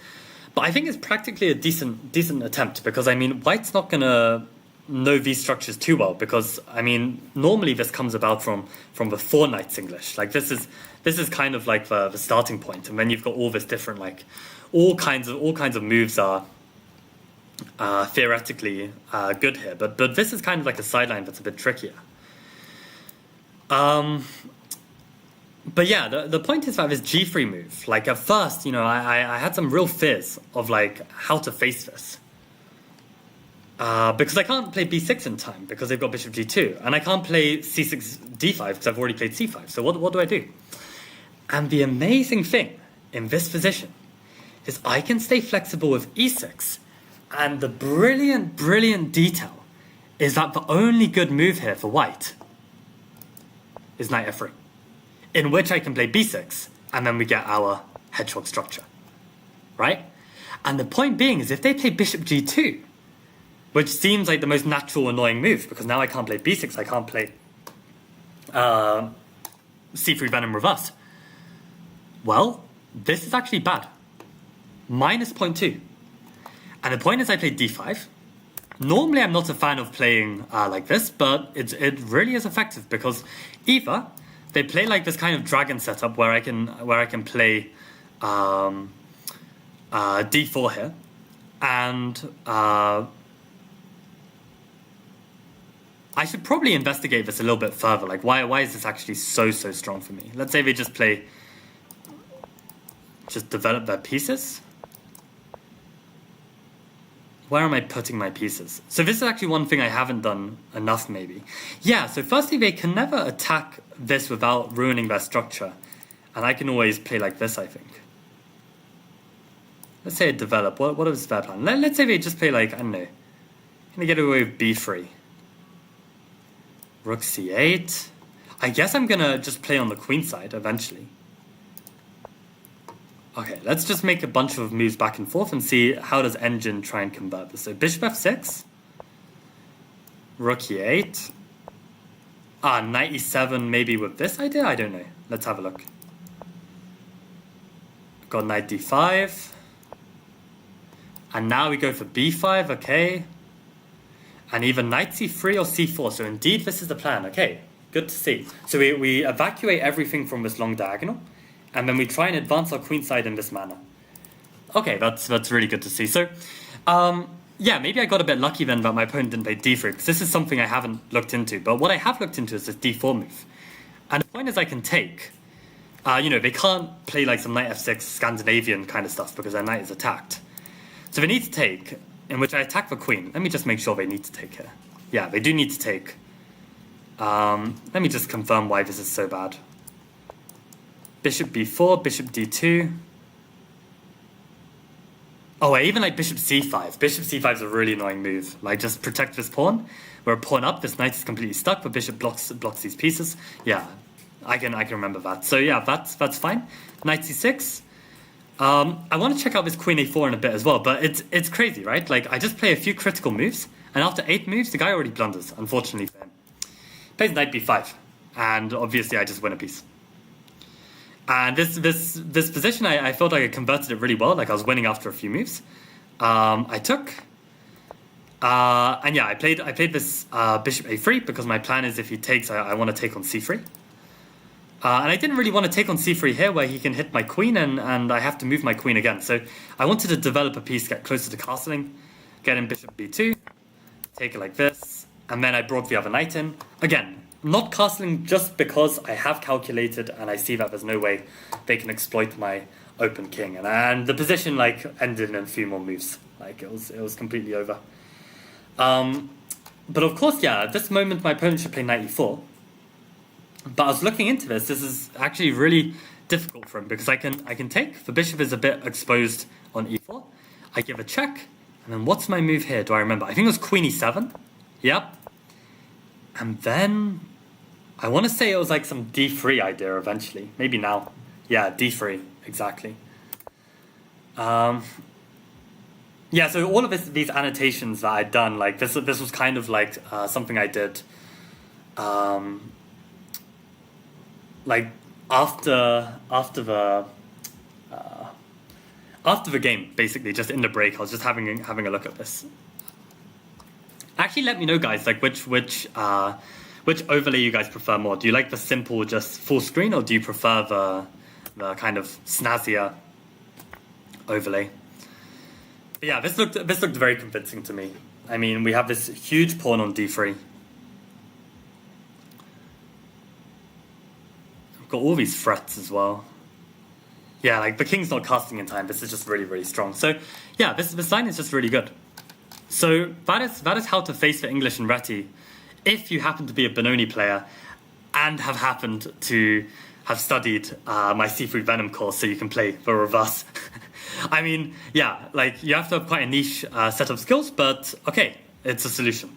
but I think it's practically a decent attempt, because I mean, white's not gonna know these structures too well, because I mean, normally this comes about from the four knights English. Like this is kind of like the starting point, and then you've got all this different, like all kinds of moves are theoretically good here, but this is kind of like a sideline that's a bit trickier. But yeah, the point is that this g3 move, like at first, I had some real fears of like how to face this. Because I can't play b6 in time, because they've got bishop g2, and I can't play c6 d5 because I've already played c5. So what do I do? And the amazing thing in this position is I can stay flexible with e6, and the brilliant detail is that the only good move here for white is knight f3, in which I can play b6, and then we get our hedgehog structure, right? And the point being is, if they play bishop g2, which seems like the most natural, annoying move, because now I can't play b6, I can't play c3 Venom reverse. Well, this is actually bad. Minus 0.2. And the point is, I played d5. Normally, I'm not a fan of playing like this, but it really is effective, because either they play like this kind of dragon setup where I can play d4 here, and I should probably investigate this a little bit further. Like, why is this actually so strong for me? Let's say they just develop their pieces. Where am I putting my pieces? So this is actually one thing I haven't done enough, maybe. Yeah, so firstly, they can never attack this without ruining their structure. And I can always play like this, I think. Let's say it develop. What is their plan? Let's say they just play like, I don't know. Can they get away with b3? Rook c8. I guess I'm going to just play on the queen side eventually. Okay, let's just make a bunch of moves back and forth and see how does Engine try and convert this. So bishop f6. Rook e8. Knight e7 maybe with this idea? I don't know. Let's have a look. Got knight d5. And now we go for b5, okay. And even knight c3 or c4. So indeed, this is the plan. Okay, good to see. So we evacuate everything from this long diagonal. And then we try and advance our queen side in this manner. Okay, that's really good to see. So, yeah, maybe I got a bit lucky then that my opponent didn't play d3, because this is something I haven't looked into. But what I have looked into is this d4 move. And the point is I can take, they can't play like some knight f6 Scandinavian kind of stuff because their knight is attacked. So they need to take, in which I attack the queen. Let me just make sure they need to take here. Yeah, they do need to take. Let me just confirm why this is so bad. Bishop b4, bishop d2. Oh, I even like bishop c5. Bishop c5 is a really annoying move. Like, just protect this pawn. We're a pawn up, this knight is completely stuck, but bishop blocks these pieces. Yeah, I can remember that. So yeah, that's fine. Knight c6. I want to check out this queen a4 in a bit as well, but it's crazy, right? Like, I just play a few critical moves, and after 8 moves, the guy already blunders, unfortunately for him. Plays knight b5, and obviously I just win a piece. And this position, I felt like I converted it really well. Like, I was winning after a few moves. I took, and yeah, I played this bishop a3 because my plan is if he takes, I want to take on c3. And I didn't really want to take on c3 here, where he can hit my queen, and I have to move my queen again. So I wanted to develop a piece, get closer to castling, get in bishop b2, take it like this, and then I brought the other knight in again. Not castling just because I have calculated and I see that there's no way they can exploit my open king. And the position like ended in a few more moves. Like it was completely over. But of course, yeah, at this moment my opponent should play knight e4. But I was looking into this. This is actually really difficult for him because I can take. The bishop is a bit exposed on e4. I give a check. And then what's my move here? Do I remember? I think it was queen e7. Yep. And then I want to say it was like some d3 idea eventually. Maybe now. Yeah, d3, exactly. Yeah, so all of these annotations that I'd done, like this was kind of like something I did like after the game, basically, just in the break. I was just having a look at this. Actually, let me know, guys, like which overlay you guys prefer more. Do you like the simple, just full screen, or do you prefer the kind of snazzier overlay? But yeah, this looked very convincing to me. I mean, we have this huge pawn on d3. I've got all these threats as well. Yeah, like the king's not casting in time. This is just really, really strong. So yeah, this line is just really good. So that is how to face the English and Reti if you happen to be a Benoni player and have happened to have studied my C3 Venom course, so you can play the reverse. I mean, yeah, like you have to have quite a niche set of skills, but okay, it's a solution.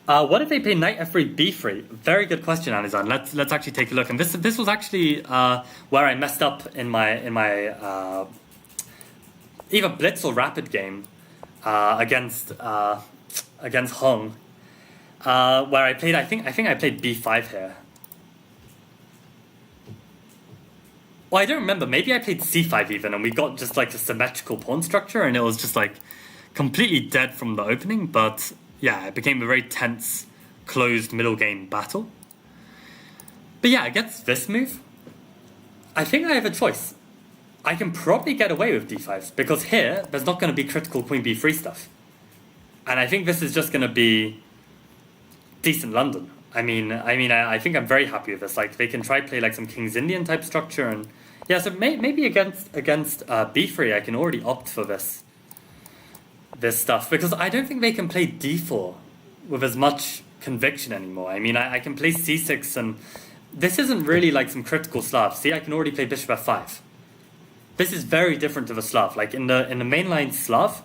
What if they play knight f3 b3? Very good question, Anizan. Let's actually take a look. And this was actually where I messed up in my either Blitz or Rapid game against Hong, where I played. I think I played b5 here. Well, I don't remember. Maybe I played c5 even, and we got just like a symmetrical pawn structure, and it was just like completely dead from the opening. But yeah, it became a very tense, closed middle game battle. But yeah, against this move, I think I have a choice. I can probably get away with d5 because here there's not going to be critical queen b3 stuff, and I think this is just going to be decent London. I think I'm very happy with this. Like they can try play like some King's Indian type structure, and yeah, so maybe against b3 I can already opt for this stuff because I don't think they can play d4 with as much conviction anymore. I mean, I can play c6, and this isn't really like some critical Slav. See, I can already play bishop f5. This is very different to the Slav. Like in the mainline Slav,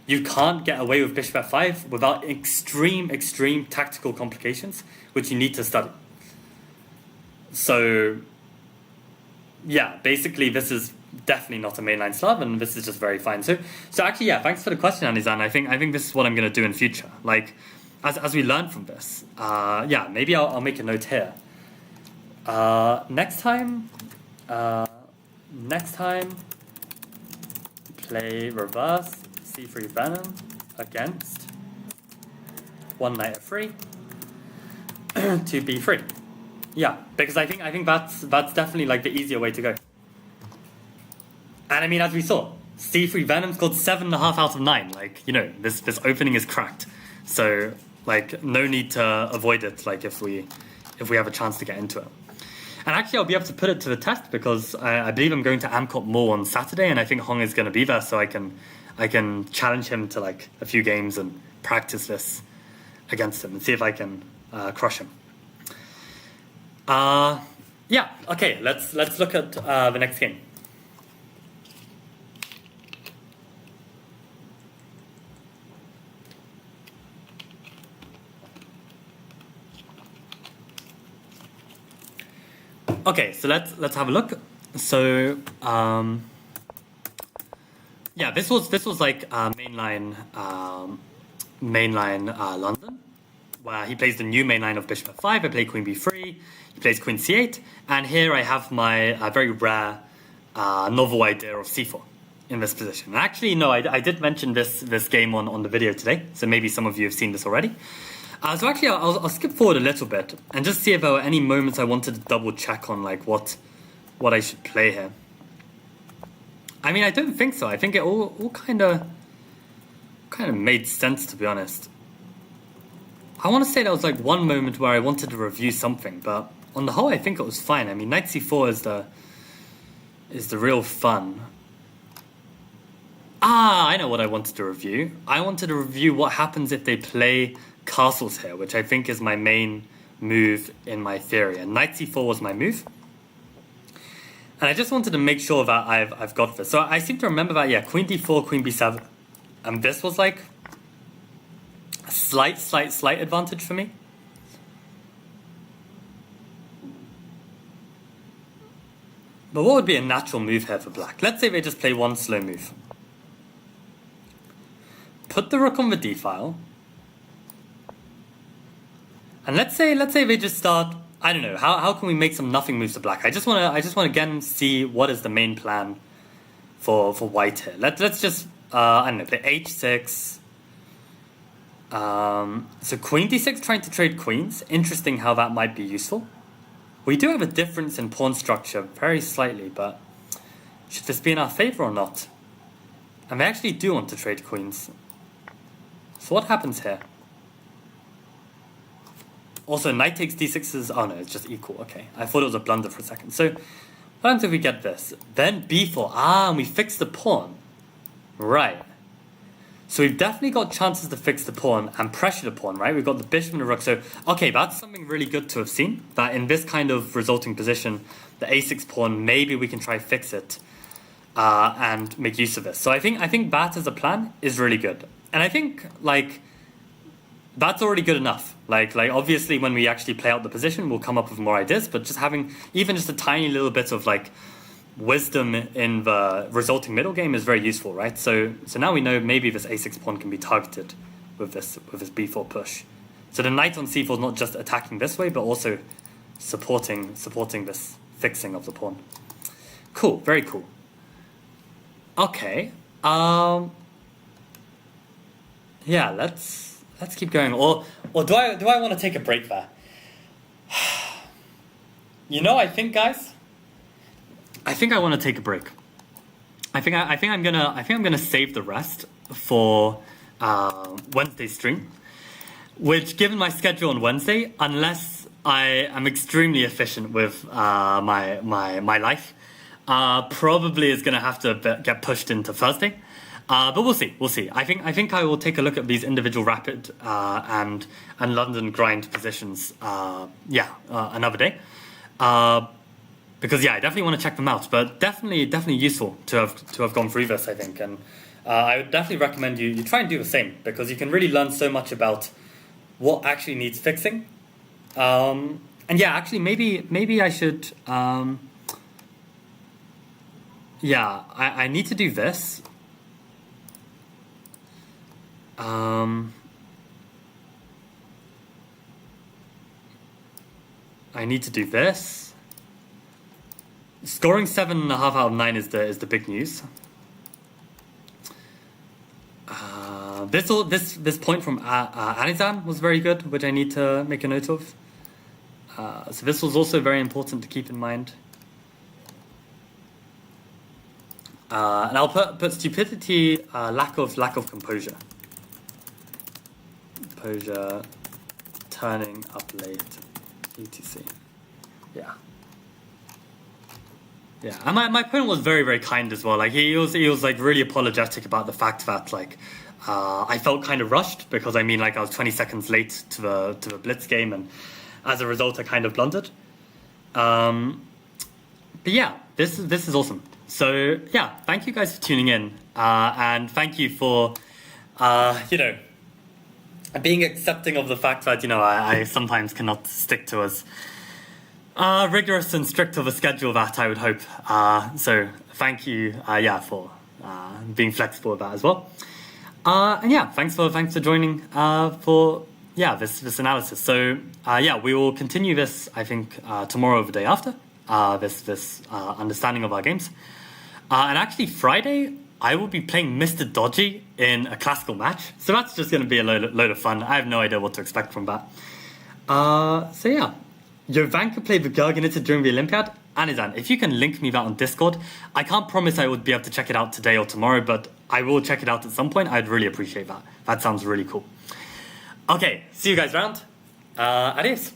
you can't get away with bishop f5 without extreme tactical complications, which you need to study. So, yeah, basically this is definitely not a mainline Slav, and this is just very fine. So actually, yeah, thanks for the question, Anizan. I think this is what I'm going to do in future. Like, as we learn from this, yeah, maybe I'll make a note here. Next time, play reverse c3 Venom against one knight f3 to b3. Yeah, because I think that's definitely like the easier way to go. And I mean, as we saw, c3 Venom scored 7.5 out of 9. Like, you know, this opening is cracked. So like, no need to avoid it. Like if we have a chance to get into it. And actually, I'll be able to put it to the test because I believe I'm going to Amcot Mall on Saturday, and I think Hong is going to be there, so I can challenge him to like a few games and practice this against him and see if I can crush him. Yeah. Okay. Let's look at the next game. Okay, so let's have a look. So yeah, this was like mainline London, where he plays the new mainline of bishop f5. I play queen b3. He plays queen c8, and here I have my very rare novel idea of c4 in this position. And actually, no, I did mention this game on the video today, so maybe some of you have seen this already. So actually, I'll skip forward a little bit and just see if there were any moments I wanted to double check on, like what I should play here. I mean, I don't think so. I think it all kind of made sense, to be honest. I want to say there was like one moment where I wanted to review something, but on the whole, I think it was fine. I mean, knight c4 is the real fun. I know what I wanted to review. I wanted to review what happens if they play castles here, which I think is my main move in my theory. And knight c4 was my move. And I just wanted to make sure that I've got this. So I seem to remember that, yeah, queen d4, queen b7. And this was like a slight advantage for me. But what would be a natural move here for black? Let's say they just play one slow move. Put the rook on the d file. And let's say they just start, I don't know, how can we make some nothing moves to black? I just want to again see what is the main plan for white here. Let's just I don't know, play h6. So queen d6, trying to trade queens. Interesting how that might be useful. We do have a difference in pawn structure, very slightly, but should this be in our favor or not? And they actually do want to trade queens. So what happens here? Also, knight takes d6 is... Oh no, it's just equal. Okay, I thought it was a blunder for a second. So, what happens if we get this? Then b4. And we fix the pawn. Right. So we've definitely got chances to fix the pawn and pressure the pawn, right? We've got the bishop and the rook. So, okay, that's something really good to have seen. That in this kind of resulting position, the a6 pawn, maybe we can try fix it and make use of this. So I think that as a plan is really good. And I think, like, that's already good enough. Like obviously when we actually play out the position, we'll come up with more ideas, but just having even just a tiny little bit of like wisdom in the resulting middle game is very useful, right? So now we know maybe this a6 pawn can be targeted with this b4 push. So the knight on c4 is not just attacking this way, but also supporting this fixing of the pawn. Cool, very cool. Okay. Yeah, let's keep going. Or do I want to take a break there? You know, I think, guys, I think I want to take a break. I think I'm gonna save the rest for Wednesday's stream. Which, given my schedule on Wednesday, unless I am extremely efficient with my life, probably is gonna have to get pushed into Thursday. But we'll see. We'll see. I think I will take a look at these individual rapid and London grind positions. Another day. Because I definitely want to check them out. But definitely useful to have gone through this. I think, and I would definitely recommend you try and do the same, because you can really learn so much about what actually needs fixing. And actually maybe I should. I need to do this. I need to do this. Scoring 7.5 out of 9 is the big news. This point from Anizan was very good, which I need to make a note of. So this was also very important to keep in mind. And I'll put stupidity, lack of composure. Composure, turning up late, etc. Yeah. Yeah, and my opponent was very, very kind as well. Like he was like really apologetic about the fact that I felt kind of rushed, because I was 20 seconds late to the Blitz game, and as a result I kind of blundered. But yeah, this is awesome. So yeah, thank you guys for tuning in, and thank you for being accepting of the fact that I sometimes cannot stick to as rigorous and strict of a schedule that I would hope. So thank you, for being flexible with that as well. And thanks for joining for this analysis. So we will continue this, I think, tomorrow or the day after, this understanding of our games. And actually Friday I will be playing Mr. Dodgy in a classical match, so that's just going to be a load of fun. I have no idea what to expect from that. Jovanka played the Garganita during the Olympiad. Anizan, if you can link me that on Discord. I can't promise I would be able to check it out today or tomorrow, but I will check it out at some point. I'd really appreciate that. That sounds really cool. Okay, see you guys around. Adios.